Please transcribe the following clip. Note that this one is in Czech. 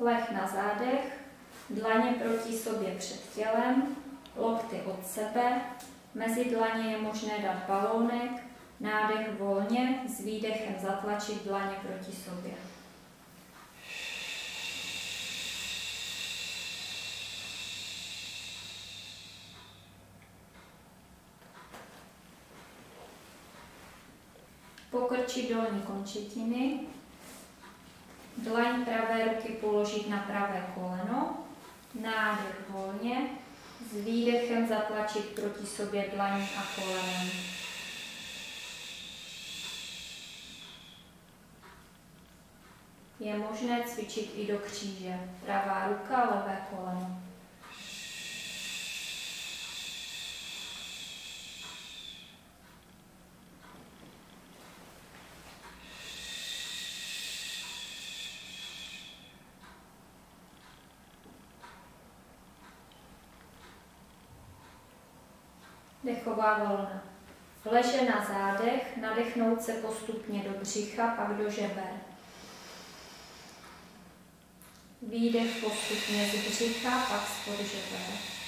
Leh na zádech, dlaně proti sobě před tělem, lokty od sebe, mezi dlaně je možné dát balónek, nádech volně, s výdechem zatlačit dlaně proti sobě. Pokrčit dolní končetiny, dlaň pravé ruky položit na pravé koleno, nádech volně, s výdechem zatlačit proti sobě dlaní a kolenem. Je možné cvičit i do kříže, pravá ruka, levé koleno. Dechová vlna. Leže na zádech, nadechnout se postupně do břicha, pak do žeber. Výdech postupně z břicha, pak spod žeber.